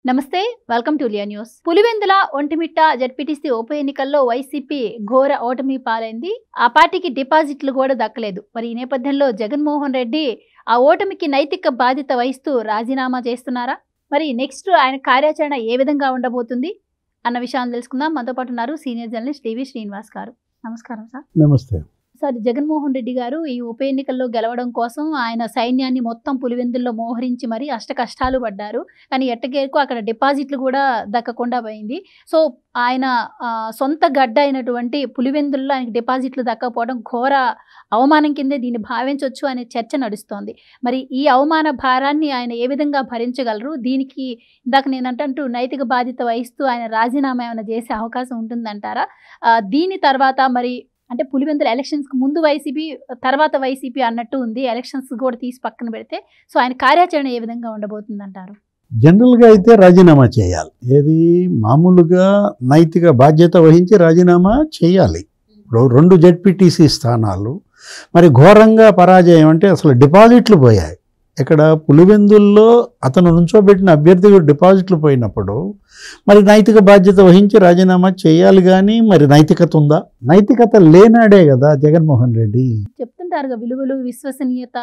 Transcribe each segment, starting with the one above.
నమస్తే welcome to Lia news. Pulivendula Ontimitta ZPTC ఉప ఎన్నికల్లో వైసీపీ ఘోర ఓటమి పాలైంది. ఆ పార్టీకి డిపాజిట్లు కూడా దక్కలేదు. మరి ఈ నేపథ్యంలో జగన్మోహన్ రెడ్డి ఆ ఓటమికి నైతిక బాధ్యత వహిస్తూ రాజీనామా చేస్తున్నారా? మరి నెక్స్ట్ ఆయన కార్యాచరణ ఏ విధంగా ఉండబోతుంది అన్న విషయాన్ని తెలుసుకుందాం. మనతో పాటు ఉన్నారు సీనియర్ జర్నలిస్ట్ టీవీ శ్రీనివాస్ గారు. నమస్కారం సార్. నమస్తే సార్, జగన్మోహన్ రెడ్డి గారు ఈ ఉప ఎన్నికల్లో గెలవడం కోసం ఆయన సైన్యాన్ని మొత్తం పులివెందుల్లో మోహరించి మరి అష్ట కష్టాలు పడ్డారు. కానీ ఎట్టకేలకు అక్కడ డిపాజిట్లు కూడా దక్కకుండా పోయింది. సో ఆయన సొంత గడ్డ అయినటువంటి పులివెందుల్లో ఆయనకి డిపాజిట్లు దక్కకపోవడం ఘోర అవమానం కిందే దీన్ని భావించవచ్చు అనే చర్చ నడుస్తోంది. మరి ఈ అవమాన భారాన్ని ఆయన ఏ విధంగా భరించగలరు? దీనికి ఇందాక నేనంటూ నైతిక బాధ్యత వహిస్తూ ఆయన రాజీనామా ఏమైనా చేసే అవకాశం ఉంటుందంటారా? దీని తర్వాత మరి అంటే పులివెందుల ఎలక్షన్స్కి ముందు వైసీపీ, తర్వాత వైసీపీ అన్నట్టు ఉంది. ఎలక్షన్స్ కూడా తీసి పక్కన పెడితే సో ఆయన కార్యాచరణ ఏ విధంగా ఉండబోతుంది అంటారు? జనరల్గా అయితే రాజీనామా చేయాలి. ఏది మామూలుగా నైతిక బాధ్యత వహించి రాజీనామా చేయాలి. ఇప్పుడు 2 జడ్పీటీసీ స్థానాలు మరి ఘోరంగా పరాజయం అంటే అసలు డిపాజిట్లు పోయాయి. ఇక్కడ పులివెందుల్లో అతను నుంచోబెట్టిన అభ్యర్థి డిపాజిట్లు పోయినప్పుడు మరి నైతిక బాధ్యత వహించి రాజీనామా చేయాలి. కానీ మరి నైతికత ఉందా? నైతికత లేనాడే కదా జగన్మోహన్ రెడ్డి. చెప్తుంటారు విలువలు, విశ్వసనీయత,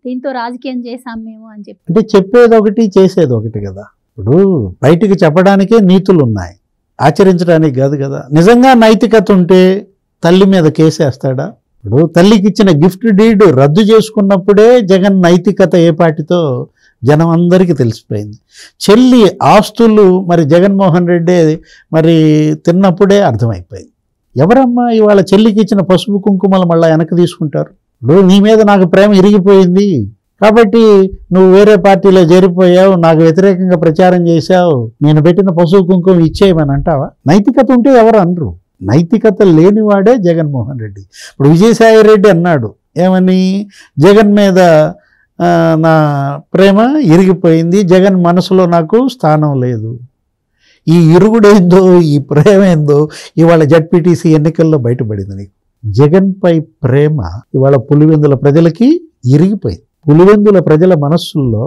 దీంతో రాజకీయం చేశాం మేము అని చెప్పి. అంటే చెప్పేది ఒకటి చేసేది ఒకటి కదా. ఇప్పుడు బయటికి చెప్పడానికే నీతులు ఉన్నాయి, ఆచరించడానికి కాదు కదా. నిజంగా నైతికత ఉంటే తల్లి మీద కేసేస్తాడా? ఇప్పుడు తల్లికి ఇచ్చిన గిఫ్ట్ డీడ్ రద్దు చేసుకున్నప్పుడే జగన్ నైతికత ఏ పార్టీతో జనం అందరికీ తెలిసిపోయింది. చెల్లి ఆస్తులు మరి జగన్మోహన్ రెడ్డి మరి తిన్నప్పుడే అర్థమైపోయింది. ఎవరమ్మా ఇవాళ చెల్లికి ఇచ్చిన పసుపు కుంకుమలు మళ్ళీ వెనక్కి తీసుకుంటారు? ఇప్పుడు నీ మీద నాకు ప్రేమ ఇరిగిపోయింది కాబట్టి నువ్వు వేరే పార్టీలో చేరిపోయావు, నాకు వ్యతిరేకంగా ప్రచారం చేశావు, నేను పెట్టిన పసుపు కుంకుమ ఇచ్చేయమని అంటావా? నైతికత ఉంటే ఎవరు అనరు. నైతికత లేనివాడే జగన్మోహన్ రెడ్డి. ఇప్పుడు విజయసాయి రెడ్డి అన్నాడు ఏమని, జగన్ మీద నా ప్రేమ ఇరిగిపోయింది, జగన్ మనసులో నాకు స్థానం లేదు. ఈ ఇరుగుడేందో ఈ ప్రేమ ఏందో ఇవాళ జడ్పీటీసీ ఎన్నికల్లో బయటపడింది. నీకు జగన్పై ప్రేమ ఇవాళ పులివెందుల ప్రజలకి ఇరిగిపోయింది. పులివెందుల ప్రజల మనస్సుల్లో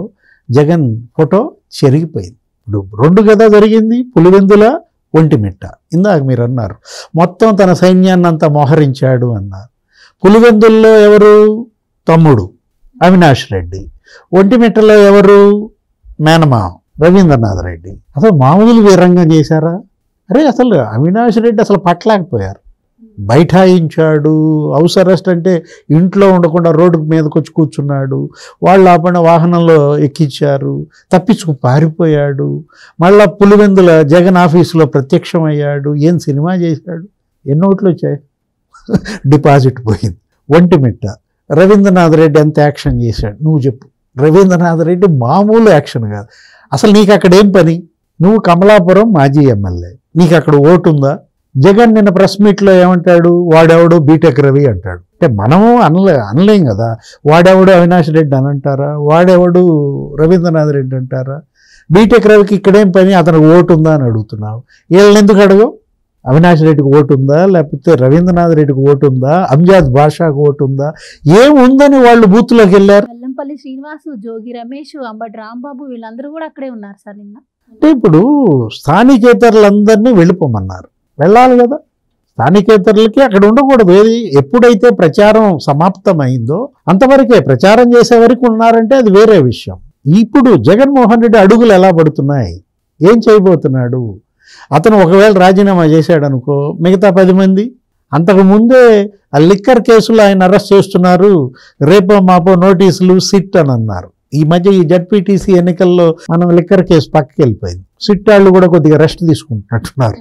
జగన్ ఫోటో చెరిగిపోయింది. ఇప్పుడు 2 కదా జరిగింది, పులివెందుల ఒంటిమిట్ట. ఇందాక మీరు అన్నారు మొత్తం తన సైన్యాన్ని అంతా మోహరించాడు అన్నారు. పులివెందుల్లో ఎవరు? తమ్ముడు అవినాష్ రెడ్డి. ఒంటిమిట్టలో ఎవరు? మేనమామ రవీంద్రనాథ్ రెడ్డి. అసలు మామూలు వీరంగం చేశారా? అరే అసలు అవినాష్ రెడ్డి అసలు పట్టలేకపోయారు. బైఠాయించాడు. హౌస్ అరెస్ట్ అంటే ఇంట్లో ఉండకుండా రోడ్డు మీదకి వచ్చి కూర్చున్నాడు. వాళ్ళు ఆపణ వాహనంలో ఎక్కించారు, తప్పించుకు పారిపోయాడు. మళ్ళా పులివెందుల జగన్ ఆఫీసులో ప్రత్యక్షమయ్యాడు. ఏం సినిమా చేశాడు? ఎన్ని ఓట్లు వచ్చాయి? డిపాజిట్ పోయింది. ఒంటిమిట్ట రవీంద్రనాథ్ రెడ్డి ఎంత యాక్షన్ చేశాడు నువ్వు చెప్పు. రవీంద్రనాథ్ రెడ్డి మామూలు యాక్షన్ కాదు. అసలు నీకు అక్కడ ఏం పని? నువ్వు కమలాపురం మాజీ ఎమ్మెల్యే, నీకు అక్కడ ఓటు ఉందా? జగన్ నిన్న ప్రెస్ మీట్లో ఏమంటాడు? వాడెవడు బీటెక్ రవి అంటాడు. అంటే మనము అనలేం కదా. వాడెవడు అవినాష్ రెడ్డి అని అంటారా? వాడెవడు రవీంద్రనాథ్ రెడ్డి అంటారా? బీటెక్ రవికి ఇక్కడేం పని? అతనికి ఓటు ఉందా అని అడుగుతున్నావు. వీళ్ళని ఎందుకు అడగవు? అవినాష్ రెడ్డికి ఓటు ఉందా, లేకపోతే రవీంద్రనాథ్ రెడ్డికి ఓటు ఉందా, అంజాద్ బాషాకు ఓటు ఉందా? ఏముందని వాళ్ళు బూత్లోకి వెళ్ళారు? వెల్లంపల్లి శ్రీనివాసు, జోగి రమేష్, అంబటి రాంబాబు వీళ్ళందరూ కూడా అక్కడే ఉన్నారు సార్ నిన్న. అంటే ఇప్పుడు స్థానికేతరులందరినీ వెళ్ళిపోమన్నారు. వెళ్ళాలి కదా. స్థానికేతరులకి అక్కడ ఉండకూడదు. ఏది ఎప్పుడైతే ప్రచారం సమాప్తమైందో అంతవరకే. ప్రచారం చేసే వరకు ఉన్నారంటే అది వేరే విషయం. ఇప్పుడు జగన్మోహన్ రెడ్డి అడుగులు ఎలా పడుతున్నాయి? ఏం చేయబోతున్నాడు? అతను ఒకవేళ రాజీనామా చేశాడనుకో, మిగతా 10 మంది అంతకుముందే ఆ లిక్కర్ కేసులో ఆయన అరెస్ట్ చేస్తున్నారు, రేపో మాపో నోటీసులు సిట్ అని అన్నారు. ఈ మధ్య ఈ జడ్పీటీసీ ఎన్నికల్లో మనం లిక్కర్ కేసు పక్కకి వెళ్ళిపోయింది. సిట్ వాళ్ళు కూడా కొద్దిగా రెస్ట్ తీసుకుంటున్నట్టున్నారు.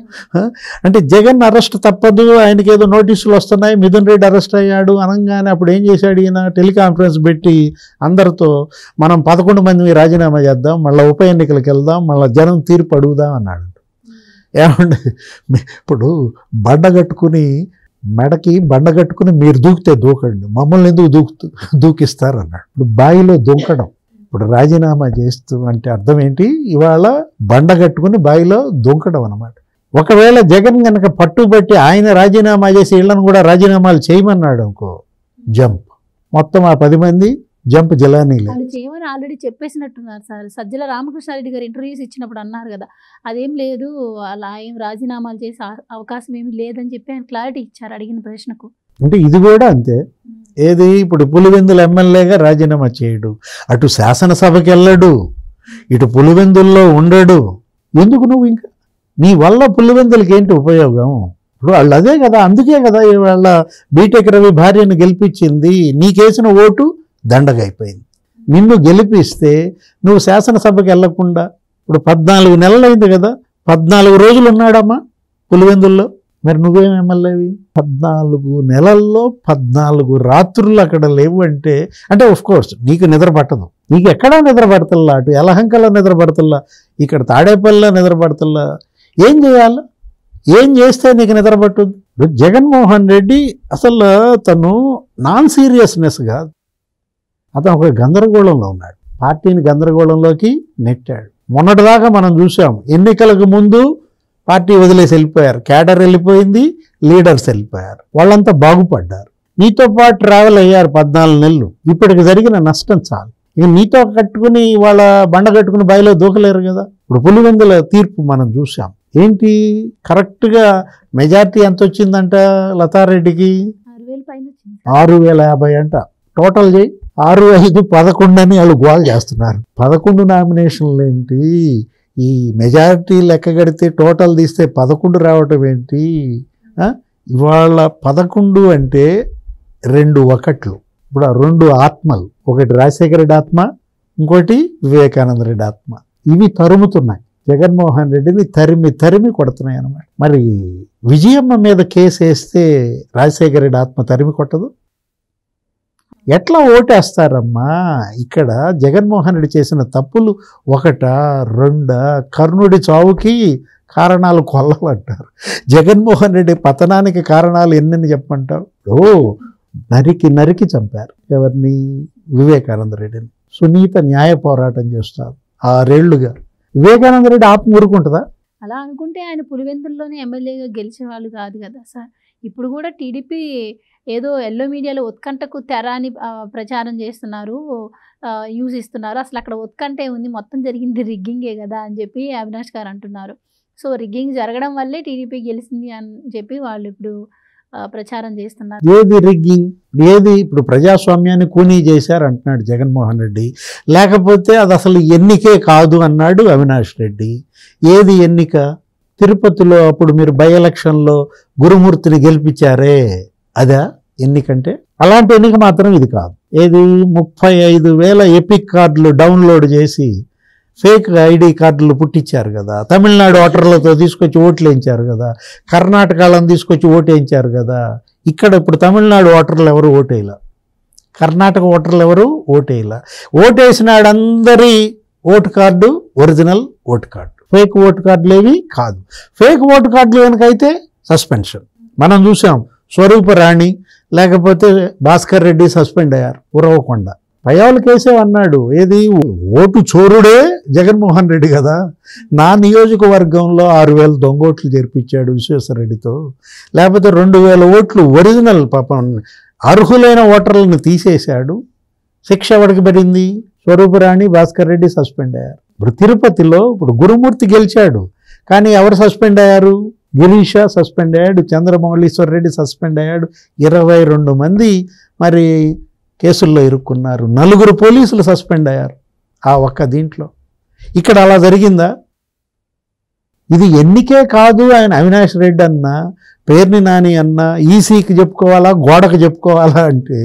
అంటే జగన్ అరెస్ట్ తప్పదు, ఆయనకి ఏదో నోటీసులు వస్తున్నాయి, మిథున్ రెడ్డి అరెస్ట్ అయ్యాడు అనగానే అప్పుడు ఏం చేశాడు ఈయన? టెలికాన్ఫరెన్స్ పెట్టి అందరితో మనం 11 మంది రాజీనామా చేద్దాం, మళ్ళీ ఉప ఎన్నికలకు వెళ్దాం, మళ్ళీ జనం తీర్పు అడుగుదాం అన్నాడు. ఏమంటే ఇప్పుడు బండగట్టుకుని మెడకి బండగట్టుకుని మీరు దూకితే దూకండి, మమ్మల్ని ఎందుకు దూకిస్తారు అన్నాడు. ఇప్పుడు బావిలో దూకడం. ఇప్పుడు రాజీనామా చేస్తూ అంటే అర్థం ఏంటి? ఇవాళ బండగట్టుకుని బావిలో దూకడం అన్నమాట. ఒకవేళ జగన్ కనుక పట్టుబట్టి ఆయన రాజీనామా చేసి వీళ్ళని కూడా రాజీనామాలు చేయమన్నాడు అనుకో, జంప్ మొత్తం ఆ 10 మంది జంప్ జిలానీలే. వాళ్ళు చేయమని ఆల్రెడీ చెప్పేసినట్టున్నారు సార్. సజ్జల రామకృష్ణారెడ్డి గారు ఇంటర్వ్యూస్ ఇచ్చినప్పుడు అన్నారు కదా, అదేం లేదు, అలా ఏం రాజీనామాలు చేసే అవకాశం ఏమి లేదని చెప్పి ఆయన క్లారిటీ ఇచ్చారు అడిగిన ప్రశ్నకు. అంటే ఇది కూడా అంతే. ఏది ఇప్పుడు పులివెందుల ఎమ్మెల్యేగా రాజీనామా చేయడు, అటు శాసనసభకి వెళ్ళడు, ఇటు పులివెందుల్లో ఉండడు. ఎందుకు నువ్వు ఇంకా నీ వల్ల పులివెందులకి ఏంటి ఉపయోగం? ఇప్పుడు వాళ్ళు అదే కదా, అందుకే కదా వాళ్ళ బీటెక్ రవి భార్యను గెలిపించింది. నీకేసిన ఓటు దండగ అయిపోయింది. నిన్ను గెలిపిస్తే నువ్వు శాసనసభకి వెళ్లకుండా ఇప్పుడు 14 నెలలైంది కదా, 14 రోజులు ఉన్నాడమ్మా పులివెందుల్లో. మరి నువ్వేం ఎమ్మెల్యేవి? 14 నెలల్లో 14 రాత్రులు అక్కడ లేవు అంటే కోర్స్ నీకు నిద్ర పట్టదు. నీకు ఎక్కడా నిద్ర పడతల్లా, అటు యలహంకలో నిద్ర పడతల్లా, ఇక్కడ తాడేపల్లిలో నిద్ర పడతల్లా. ఏం చేయాలి? ఏం చేస్తే నీకు నిద్ర పట్టుద్ది? జగన్మోహన్ రెడ్డి అసలు తను నాన్ సీరియస్నెస్ కాదు, అతను ఒక గందరగోళంలో ఉన్నాడు. పార్టీని గందరగోళంలోకి నెట్టాడు. మొన్నటిదాకా మనం చూసాం, ఎన్నికలకు ముందు పార్టీ వదిలేసి వెళ్ళిపోయారు, క్యాడర్ వెళ్ళిపోయింది, లీడర్స్ వెళ్ళిపోయారు, వాళ్ళంతా బాగుపడ్డారు. నీతో పాటు ట్రావెల్ అయ్యారు 14 నెలలు. ఇప్పటికి జరిగిన నష్టం చాలు. ఇక నీతో కట్టుకుని వాళ్ళ బండ కట్టుకుని బయలో దూకలేరు కదా. ఇప్పుడు పులివెందుల తీర్పు మనం చూసాం. ఏంటి కరెక్ట్గా మెజార్టీ ఎంత వచ్చిందంట లతారెడ్డికి? 6,000 పైన వచ్చింది. 6,050 అంట. టోటల్ చేయి 6, 5, 11 అని వాళ్ళు గోల్ చేస్తున్నారు. 11 నామినేషన్లు ఏంటి? ఈ మెజారిటీ లెక్క కడితే టోటల్ తీస్తే 11 రావటం ఏంటి? ఇవాళ 11 అంటే 2 ఒకట్లు. ఇప్పుడు ఆ 2 ఆత్మలు, ఒకటి రాజశేఖర రెడ్డి ఆత్మ, ఇంకోటి వివేకానంద రెడ్డి ఆత్మ. ఇవి తరుముతున్నాయి జగన్మోహన్ రెడ్డిని, తరిమి కొడుతున్నాయి అన్నమాట. మరి విజయమ్మ మీద కేసు వేస్తే రాజశేఖర రెడ్డి ఆత్మ తరిమి కొట్టదు? ఎట్లా ఓటేస్తారమ్మా? ఇక్కడ జగన్మోహన్ రెడ్డి చేసిన తప్పులు 1, 2, కర్ణుడి చావుకి కారణాలు కొల్లలు అంటారు. జగన్మోహన్ రెడ్డి పతనానికి కారణాలు ఎన్నని చెప్పమంటావు? నరికి చంపారు. ఎవరిని? వివేకానంద రెడ్డిని. సునీత న్యాయ పోరాటం చేస్తారు 6 ఏళ్లుగా. వివేకానంద రెడ్డి ఆత్మ ఊరుకుంటుందా? అలా అనుకుంటే ఆయన పులివెందుల్లోనే ఎమ్మెల్యేగా గెలిచేవాళ్ళు కాదు కదా సార్. ఇప్పుడు కూడా టీడీపీ ఏదో ఎల్లో మీడియాలో ఉత్కంఠకు తెర అని ప్రచారం చేస్తున్నారు, న్యూస్ ఇస్తున్నారు. అసలు అక్కడ ఉత్కంఠ ఉంది, మొత్తం జరిగింది రిగ్గింగే కదా అని చెప్పి అవినాష్ గారు అంటున్నారు. సో రిగ్గింగ్ జరగడం వల్లే టీడీపీ గెలిచింది అని చెప్పి వాళ్ళు ఇప్పుడు ప్రచారం చేస్తున్నారు. ఏది రిగ్గింగ్? ఏది? ఇప్పుడు ప్రజాస్వామ్యాన్ని కూనీ చేశారు అంటున్నాడు జగన్మోహన్ రెడ్డి, లేకపోతే అది అసలు ఎన్నికే కాదు అన్నాడు అవినాష్ రెడ్డి. ఏది ఎన్నిక? తిరుపతిలో అప్పుడు మీరు బై ఎలక్షన్లో గురుమూర్తిని గెలిపించారే, అదా ఎన్నికంటే? అలాంటి ఎన్నిక మాత్రం ఇది కాదు. ఏది? 35,000 ఎపిక్ కార్డులు డౌన్లోడ్ చేసి ఫేక్ ఐడి కార్డులు పుట్టించారు కదా, తమిళనాడు ఓటర్లతో తీసుకొచ్చి ఓట్లు వేయించారు కదా, కర్ణాటకలను తీసుకొచ్చి ఓటు వేయించారు కదా. ఇక్కడ ఇప్పుడు తమిళనాడు ఓటర్లు ఎవరు ఓటేయాల, కర్ణాటక ఓటర్లు ఎవరు ఓటేయాల. ఓటేసినాడందరి vote card original vote card, fake vote కార్డులు ఏవి కాదు. ఫేక్ ఓటు కార్డులు కనుకైతే సస్పెన్షన్. మనం చూసాం, స్వరూపరాణి లేకపోతే భాస్కర్ రెడ్డి సస్పెండ్ అయ్యారు ఉరవకొండ. పయ్యావులు కేసేవన్నాడు. ఏది? ఓటు చోరుడే జగన్మోహన్ రెడ్డి కదా. నా నియోజకవర్గంలో 6,000 దొంగోట్లు జరిపించాడు విశ్వేశ్వరరెడ్డితో, లేకపోతే 2,000 ఓట్లు ఒరిజినల్ పాపం అర్హులైన ఓటర్లను తీసేశాడు. శిక్ష ఎవరికి పడింది? స్వరూపరాణి, భాస్కర్ రెడ్డి సస్పెండ్ అయ్యారు. ఇప్పుడు తిరుపతిలో ఇప్పుడు గురుమూర్తి గెలిచాడు, కానీ ఎవరు సస్పెండ్ అయ్యారు? గిరీష సస్పెండ్ అయ్యాడు, చంద్రమౌళీశ్వర్ రెడ్డి సస్పెండ్ అయ్యాడు, 22 మంది మరి కేసుల్లో ఇరుక్కున్నారు, 4 పోలీసులు సస్పెండ్ అయ్యారు ఆ ఒక్క దీంట్లో. ఇక్కడ అలా జరిగిందా? ఇది ఎన్నికే కాదు. ఆయన అవినాష్ రెడ్డి అన్నా, పేర్ని నాని అన్నా ఈసీకి చెప్పుకోవాలా, గోడకు చెప్పుకోవాలా అంటే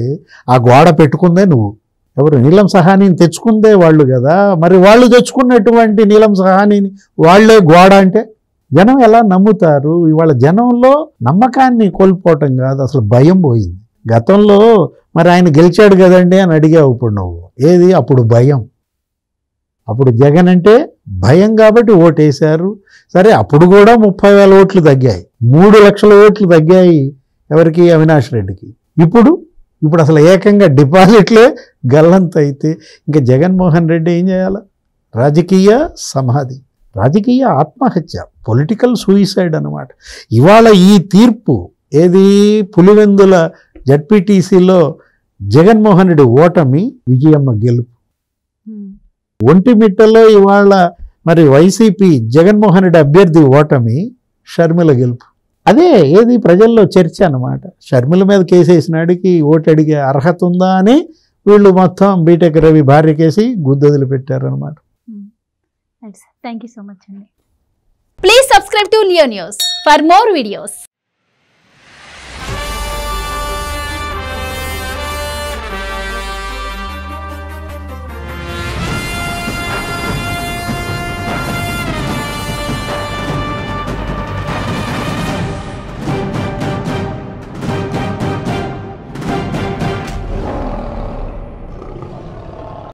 ఆ గోడ పెట్టుకుందే నువ్వు. ఎవరు? నీలం సహానీని తెచ్చుకుందే వాళ్ళు కదా. మరి వాళ్ళు తెచ్చుకున్నటువంటి నీలం సహానీని వాళ్లే గోడ అంటే జనం ఎలా నమ్ముతారు? ఇవాళ జనంలో నమ్మకాన్ని కోల్పోవటం కాదు, అసలు భయం పోయింది. గతంలో మరి ఆయన గెలిచాడు కదండి అని అడిగావు ఇప్పుడు నువ్వు. ఏది? అప్పుడు భయం. అప్పుడు జగన్ అంటే భయం కాబట్టి ఓటేశారు. సరే, అప్పుడు కూడా 30,000 ఓట్లు తగ్గాయి, 3 లక్షల ఓట్లు తగ్గాయి. ఎవరికి? అవినాష్ రెడ్డికి. ఇప్పుడు అసలు ఏకంగా డిపాజిట్లే గల్లంత అయితే ఇంకా జగన్మోహన్ రెడ్డి ఏం చేయాలి? రాజకీయ సమాధి, రాజకీయ ఆత్మహత్య, పొలిటికల్ సూయిసైడ్ అన్నమాట. ఇవాళ ఈ తీర్పు ఏది? పులివెందుల జడ్పీటీసీలో జగన్మోహన్ రెడ్డి ఓటమి, విజయమ్మ గెలుపు. ఒంటిమిట్టలో ఇవాళ మరి వైసీపీ జగన్మోహన్ రెడ్డి అభ్యర్థి ఓటమి, షర్మిల గెలుపు. అదే ఏది ప్రజల్లో చర్చ అన్నమాట. షర్మిల మీద కేసేసినాడికి ఓటు అడిగే అర్హత ఉందా అని వీళ్ళు మొత్తం బీటెక్ రవి భార్యకేసి గుద్దదులు పెట్టారనమాట. థ్యాంక్ యూ సో మచ్ అండి. Please subscribe to Leo news for more videos.